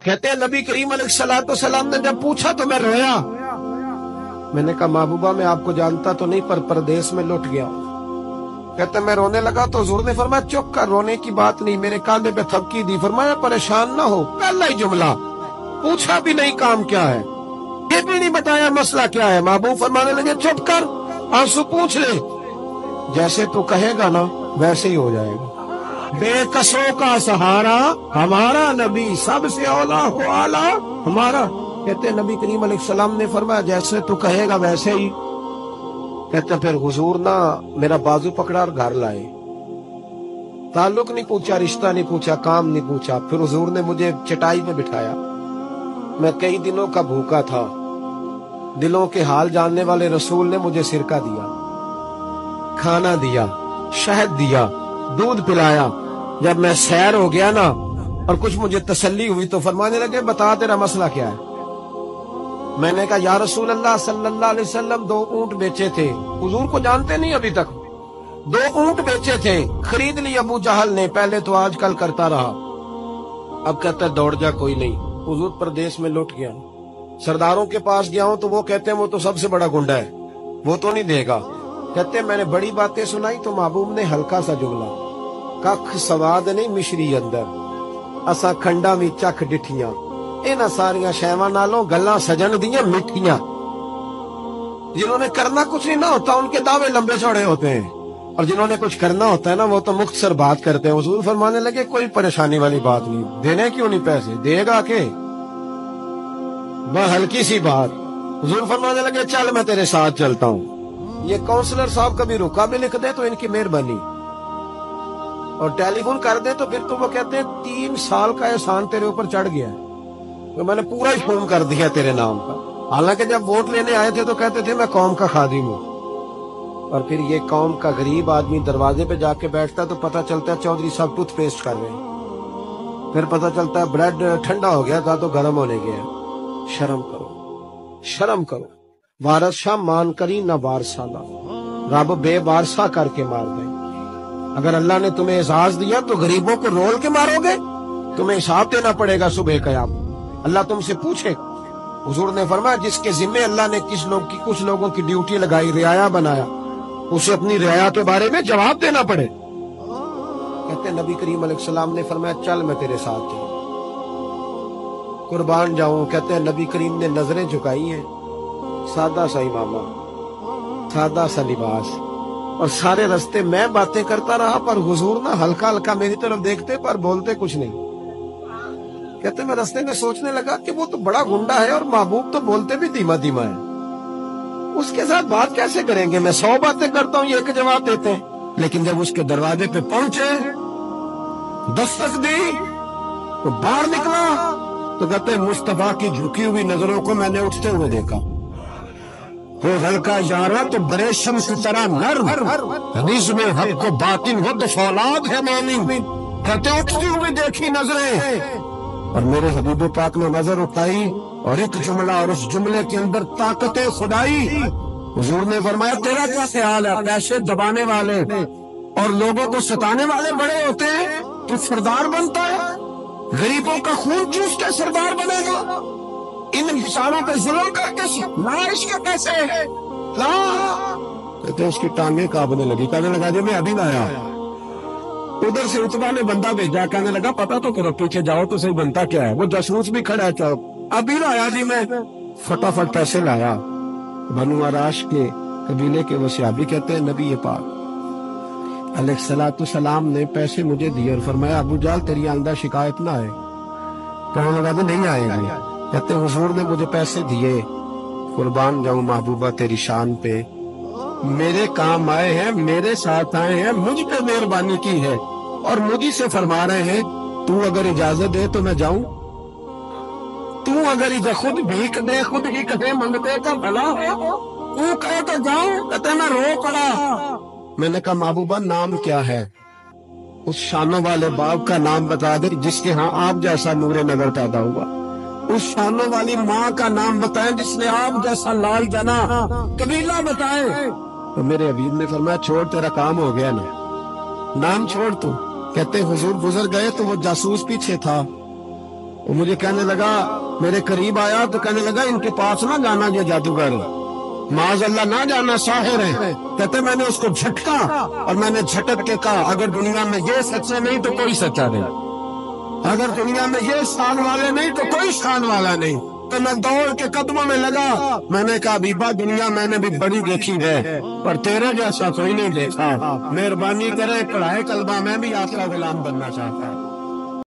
کہتے ہیں نبی کریم علیہ السلام نے جب پوچھا تو میں رویا. میں نے کہا محبوبہ میں آپ کو جانتا تو نہیں پر پردیس میں لٹ گیا. کہتے ہیں میں رونے لگا تو حضور نے فرمایا چپ کر، رونے کی بات نہیں. میرے کاندھے پہ تھپکی دی، فرمایا پریشان نہ ہو. پہلا ہی جملہ پوچھا بھی نہیں کام کیا ہے، یہ بھی نہیں بتایا مسئلہ کیا ہے. محبوب فرمانے لگے چپ کر، آنسو پوچھ لے، جیسے تو کہے گا نا ویسے ہی ہو جائے گا. بے کسوں کا سہارا ہمارا نبی، سب سے اولا ہو آلہ ہمارا. کہتے ہیں نبی کریم علیہ السلام نے فرمایا جیسے تو کہے گا ویسے ہی. کہتے ہیں پھر حضور نا میرا بازو پکڑا اور گھر لائے. تعلق نہیں پوچھا، رشتہ نہیں پوچھا، کام نہیں پوچھا. پھر حضور نے مجھے چٹائی پہ بٹھایا. میں کئی دنوں کا بھوکا تھا. دلوں کے حال جاننے والے رسول نے مجھے سرکہ دیا، کھانا دیا، شہد دیا، دودھ پلایا. جب میں سیر ہو گیا نا اور کچھ مجھے تسلی ہوئی تو فرمانے لگے بتا تیرا مسئلہ کیا ہے. میں نے کہا یا رسول اللہ صلی اللہ علیہ وسلم 2 اونٹ بیچے تھے. حضور کو جانتے نہیں ابھی تک. 2 اونٹ بیچے تھے، خرید لی ابو جہل نے. پہلے تو آج کل کرتا رہا، اب کہتا ہے دوڑ جا کوئی نہیں. حضور پردیس میں لٹ گیا. سرداروں کے پاس گیا ہوں تو وہ کہتے ہیں وہ تو سب سے بڑا گنڈا ہے، وہ تو نہیں دے گا. کہتے ہیں میں نے بڑی باتیں سنائی تو محبوب نے ہلکا سا جملہ، کخ سواد نہیں مشری اندر، اسا کھنڈا بھی چکھ ڈٹھیاں. انہاں ساریاں شیواں نالوں گلاں سجن دیاں مٹھیاں. جنہوں نے کرنا کچھ نہیں نہ ہوتا ان کے دعوے لمبے چوڑے ہوتے ہیں، اور جنہوں نے کچھ کرنا ہوتا ہے نا وہ تو مختصر بات کرتے ہیں. حضور فرمانے لگے کوئی پریشانی والی بات نہیں، دینے کیوں نہیں پیسے، دے گا کہ بس ہلکی سی بات. حضور فرمانے لگے چل میں تیرے ساتھ چلتا ہوں. یہ کونسلر صاحب کبھی رکا بھی لکھ دے تو ان کی مہربانی، اور ٹیلی فون کر دے تو پھر تو وہ کہتے ہیں 3 سال کا احسان تیرے اوپر چڑھ گیا ہے، تو میں نے پورا ہی فون کر دیا تیرے نام کا. حالانکہ جب ووٹ لینے آئے تھے تو کہتے تھے میں قوم کا خادم ہوں، اور پھر یہ قوم کا غریب آدمی دروازے پہ جا کے بیٹھتا تو پتہ چلتا ہے چودھری صاحب ٹوتھ پیسٹ کر رہے ہیں. پھر پتہ چلتا ہے بریڈ ٹھنڈا ہو گیا تھا تو گرم ہونے گیا. شرم کرو، شرم کرو. وارث شاہ مان کری نہ وارثانہ، رب بے وارثہ کر کے مار دے. اگر اللہ نے تمہیں اعزاز دیا تو غریبوں کو رول کے مارو گے؟ تمہیں حساب دینا پڑے گا صبح قیامت، اللہ تم سے پوچھے. حضور نے فرمایا جس کے ذمے اللہ نے کچھ لوگوں کی ڈیوٹی لگائی، رعایا بنایا، اسے اپنی رعایا کے بارے میں جواب دینا پڑے. کہتے ہیں نبی کریم علیہ السلام نے فرمایا چل میں تیرے ساتھ ہوں، قربان جاؤں. کہتے ہیں نبی کریم نے نظریں جھکائی ہیں، سادہ سا امامہ، سادہ سا لباس، اور سارے رستے میں باتیں کرتا رہا پر حضور نہ ہلکا ہلکا میری طرف دیکھتے پر بولتے کچھ نہیں. کہتے میں رستے میں سوچنے لگا کہ وہ تو بڑا گنڈا ہے اور محبوب تو بولتے بھی دھیما دھیما ہے، اس کے ساتھ بات کیسے کریں گے؟ میں 100 باتیں کرتا ہوں، یہ ایک جواب دیتے ہیں. لیکن جب اس کے دروازے پہ پہنچے، دستک دی تو باہر نکلا تو کہتے ہیں مصطفیٰ کی جھکی ہوئی نظروں کو میں نے اٹھتے ہوئے دیکھا. وہ ہلکا یارا تو برے شمس کی طرح نرم، حدیث میں حق کو باطن ہو تو فولاد ہے مانی. کہتے اٹھتی ہوئی دیکھی نظریں، اور میرے حبیب پاک نے نظر اٹھائی اور ایک جملہ، اور اس جملے کے اندر طاقت خدائی. حضور نے فرمایا تیرا کیا خیال ہے؟ پیسے دبانے والے اور لوگوں کو ستانے والے بڑے ہوتے ہیں، تو سردار بنتا ہے؟ غریبوں کا خون چوس کے سردار بنے گا؟ ان انسانوں پہ ظلم کر کے لائش کے کیسے لا؟ کہتے اس کی ٹانگیں کانپنے لگی. کہنے لگا جی میں ابھی لایا. ادھر سے عتبہ نے بندہ بھیجا، کہنے لگا پتا تو کرو، پیچھے جاؤ تو صحیح بنتا کیا ہے. وہ جاسوس بھی کھڑا ہے، چاپ ابھی لایا جی میں. فٹافٹ پیسے لایا. بنو عراش کے قبیلے کے وہ صحابی کہتے ہیں نبی پاک علیہ السلام نے پیسے مجھے دیے اور فرمایا ابو جال تیری آئندہ شکایت نہ آئے. کہنے لگا تو نہیں آئے گی. کہتے حضور نے مجھے پیسے دیے، قربان جاؤں محبوبہ تیری شان پہ، میرے کام آئے ہیں، میرے ساتھ آئے ہیں، مجھ پہ مہربانی کی ہے، اور مجھے سے فرما رہے ہیں تو اگر اجازت دے تو میں جاؤں. تو اگر خود بھیک دے، خود ہی کہے منگتے کا بھلا ہو، تو کہے تو جاؤں. کہتے میں رو پڑا. میں نے کہا محبوبہ نام کیا ہے؟ اس شانوں والے باپ کا نام بتا دے جس کے ہاں آپ جیسا نور نظر پیدا ہوا. اس شانوں والی ماں کا نام بتائیں جس نے آپ جیسا لال جنا. قبیلہ بتائیں. تو میرے حبیب نے فرمایا چھوڑ تیرا کام ہو گیا نا، نام چھوڑ تو. کہتے حضور گزر گئے تو وہ جاسوس پیچھے تھا. وہ مجھے کہنے لگا، میرے قریب آیا تو کہنے لگا ان کے پاس نہ جانا یہ جادوگر، معاذ اللہ نہ جانا، ساحر ہے۔ کہتے میں نے اس کو جھٹکا اور میں نے جھٹک کے کہا اگر دنیا میں یہ سچے نہیں تو کوئی سچا نہیں، اگر دنیا میں یہ شان والے نہیں تو کوئی شان والا نہیں۔ تو میں دوڑ کے قدموں میں لگا، میں نے کہا بیبا دنیا میں نے بھی بڑی دیکھی ہے پر تیرے جیسا کوئی نہیں دیکھا، مہربانی کرے پڑھائے کلمہ، میں بھی آپ کا غلام بننا چاہتا ہوں۔